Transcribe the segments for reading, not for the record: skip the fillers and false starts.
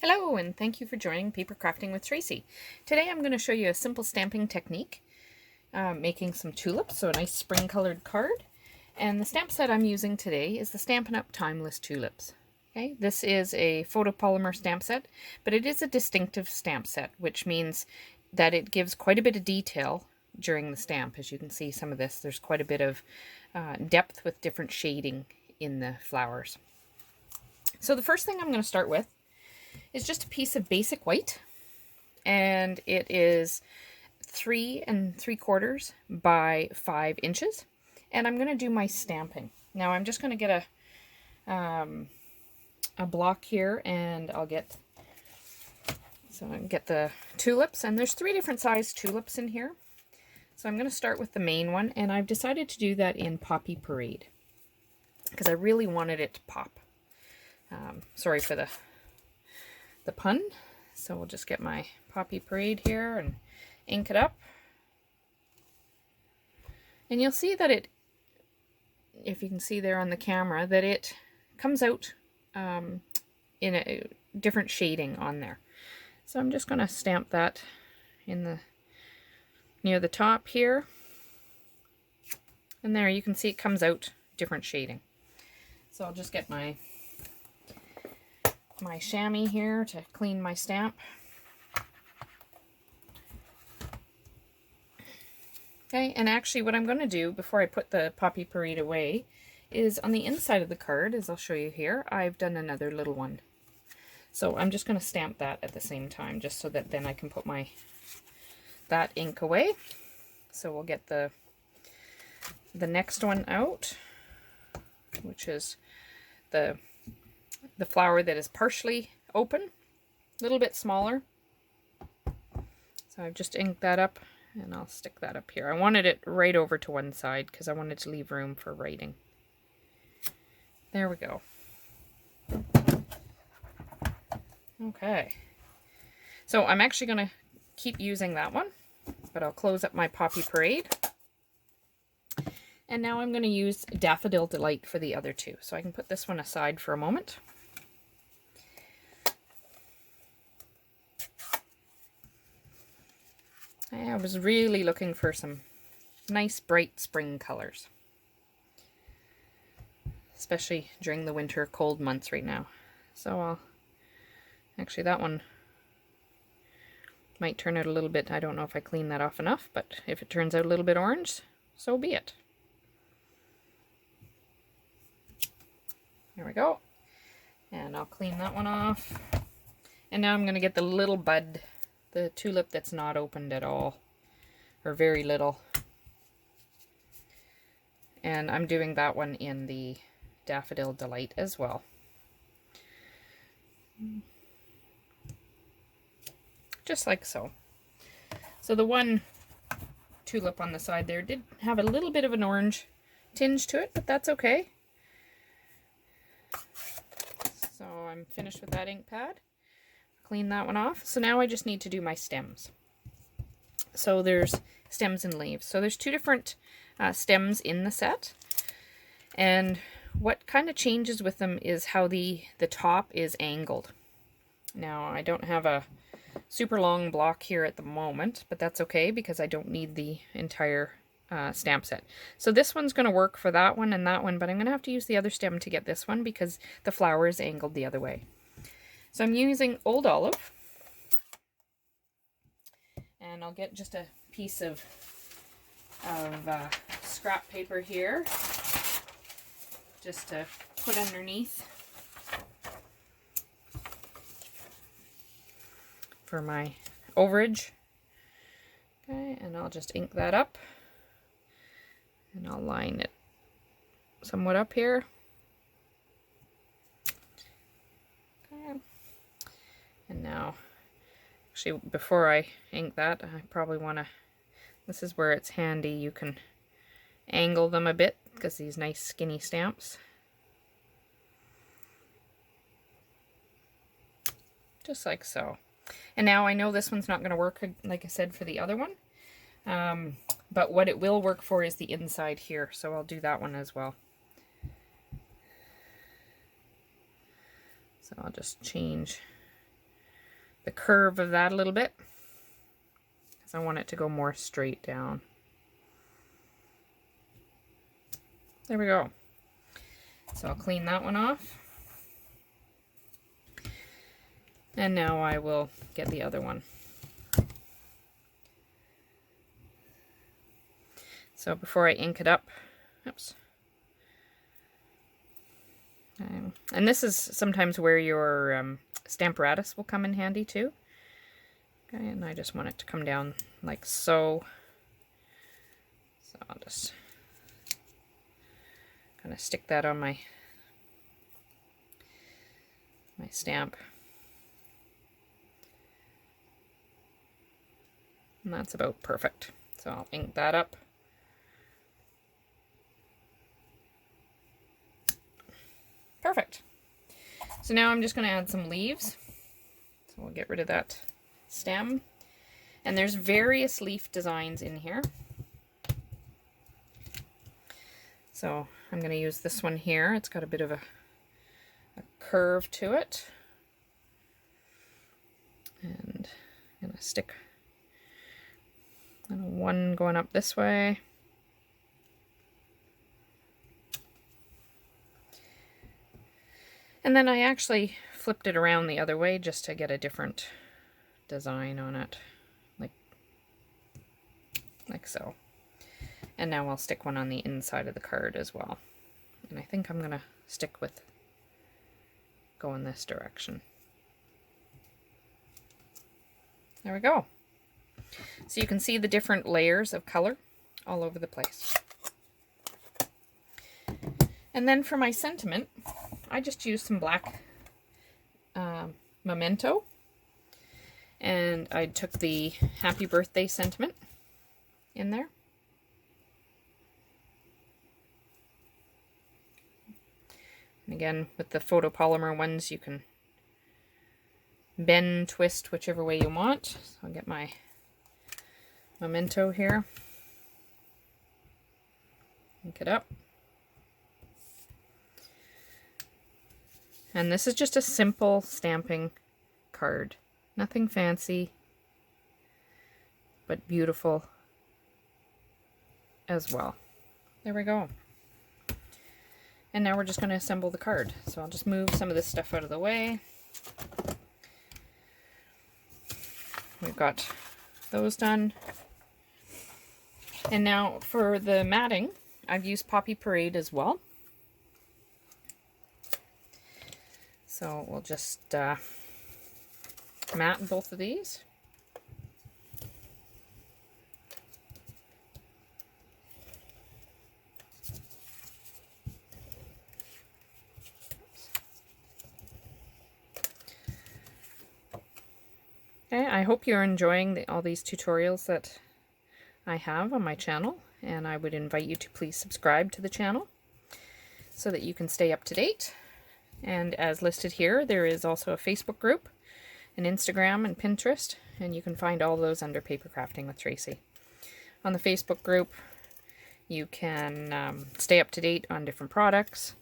Hello, and thank you for joining Paper Crafting with Tracy. Today I'm going to show you a simple stamping technique, making some tulips, so a nice spring colored card. And the stamp set I'm using today is the Stampin Up Timeless Tulips. Okay, this is a photopolymer stamp set, but it is a distinctive stamp set, which means that it gives quite a bit of detail during the stamp. As you can see, some of this, there's quite a bit of depth with different shading in the flowers. So the first thing I'm going to start with is just a piece of basic white, and it is 3 3/4 by 5 inches, and I'm going to do my stamping. Now I'm just going to get a block here, and I can get the tulips, and there's 3 different size tulips in here. So I'm going to start with the main one, and I've decided to do that in Poppy Parade because I really wanted it to pop. Sorry for the pun. So we'll just get my Poppy Parade here and ink it up. And you'll see that it, if you can see there on the camera, that it comes out in a different shading on there. So I'm just going to stamp that in near the top here. And there you can see it comes out different shading. So I'll just get my chamois here to clean my stamp. Okay, and actually what I'm going to do before I put the Poppy Parade away is on the inside of the card, as I'll show you here, I've done another little one. So I'm just going to stamp that at the same time, just so that then I can put that ink away. So we'll get the next one out, which is the flower that is partially open, a little bit smaller. So I've just inked that up, and I'll stick that up here. I wanted it right over to one side because I wanted to leave room for writing. There we go. Okay. So I'm actually going to keep using that one, but I'll close up my Poppy Parade. And now I'm going to use Daffodil Delight for the other two. So I can put this one aside for a moment. I was really looking for some nice bright spring colors, especially during the winter cold months right now. So actually that one might turn out a little bit, I don't know if I clean that off enough, but if it turns out a little bit orange, so be it. There we go. And I'll clean that one off. And now I'm going to get the little bud, the tulip that's not opened at all, or very little. And I'm doing that one in the Daffodil Delight as well. Just like so. So the one tulip on the side there did have a little bit of an orange tinge to it, but that's okay. So I'm finished with that ink pad. Clean that one off. So now I just need to do my stems. So there's stems and leaves. So there's 2 different stems in the set. And what kind of changes with them is how the top is angled. Now I don't have a super long block here at the moment, but that's okay because I don't need the entire stamp set. So this one's going to work for that one and that one, but I'm going to have to use the other stem to get this one because the flower is angled the other way. So I'm using Old Olive, and I'll get just a piece of scrap paper here just to put underneath for my overage. Okay, and I'll just ink that up, and I'll line it somewhat up here. Okay. And now, actually, before I ink that, I probably want to, this is where it's handy, you can angle them a bit, because these nice skinny stamps. Just like so. And now I know this one's not going to work, like I said, for the other one. But what it will work for is the inside here, so I'll do that one as well. So I'll just change the curve of that a little bit, because I want it to go more straight down. There we go. So I'll clean that one off. And now I will get the other one. So before I ink it up, oops. And this is sometimes where your Stamparatus will come in handy too. Okay, and I just want it to come down like so. So I'll just kind of stick that on my stamp. And that's about perfect. So I'll ink that up. Perfect. So now I'm just going to add some leaves. So we'll get rid of that stem. And there's various leaf designs in here. So I'm going to use this one here. It's got a bit of a curve to it. And I'm going to stick one going up this way. And then I actually flipped it around the other way just to get a different design on it, like so. And now I'll stick one on the inside of the card as well. And I think I'm going to stick with going this direction. There we go. So you can see the different layers of color all over the place. And then for my sentiment, I just used some black memento, and I took the happy birthday sentiment in there. And again, with the photopolymer ones, you can bend, twist, whichever way you want. So I'll get my memento here. Ink it up. And this is just a simple stamping card. Nothing fancy, but beautiful as well. There we go. And now we're just going to assemble the card. So I'll just move some of this stuff out of the way. We've got those done. And now for the matting, I've used Poppy Parade as well. So we'll just mat both of these. Okay, I hope you're enjoying all these tutorials that I have on my channel, and I would invite you to please subscribe to the channel so that you can stay up to date. And as listed here, there is also a Facebook group, an Instagram, and Pinterest, and you can find all those under Paper Crafting with Tracy. On the Facebook group, you can stay up to date on different products,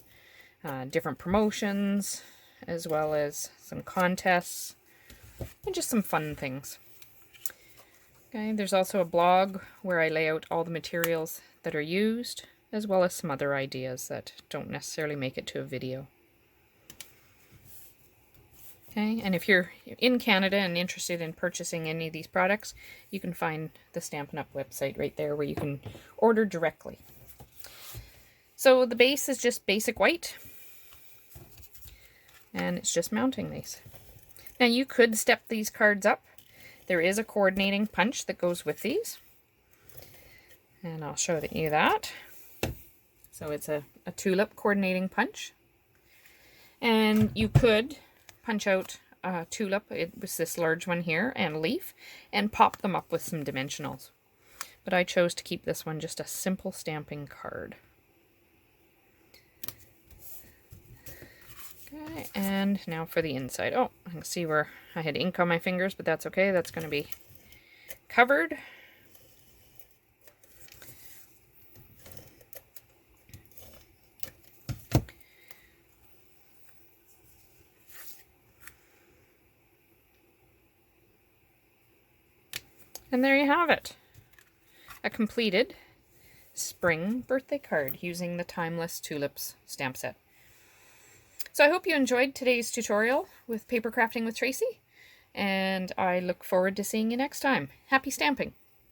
different promotions, as well as some contests, and just some fun things. Okay, there's also a blog where I lay out all the materials that are used, as well as some other ideas that don't necessarily make it to a video. Okay, and if you're in Canada and interested in purchasing any of these products, you can find the Stampin' Up website right there where you can order directly. So the base is just basic white, and it's just mounting these. Now you could step these cards up. There is a coordinating punch that goes with these, and I'll show you that. So it's a tulip coordinating punch, and you could punch out a tulip, it was this large one here, and a leaf, and pop them up with some dimensionals. But I chose to keep this one just a simple stamping card. Okay, and now for the inside. Oh, I can see where I had ink on my fingers, but that's okay. That's going to be covered. And there you have it. A completed spring birthday card using the Timeless Tulips stamp set. So I hope you enjoyed today's tutorial with paper crafting with Tracy, and I look forward to seeing you next time. Happy stamping!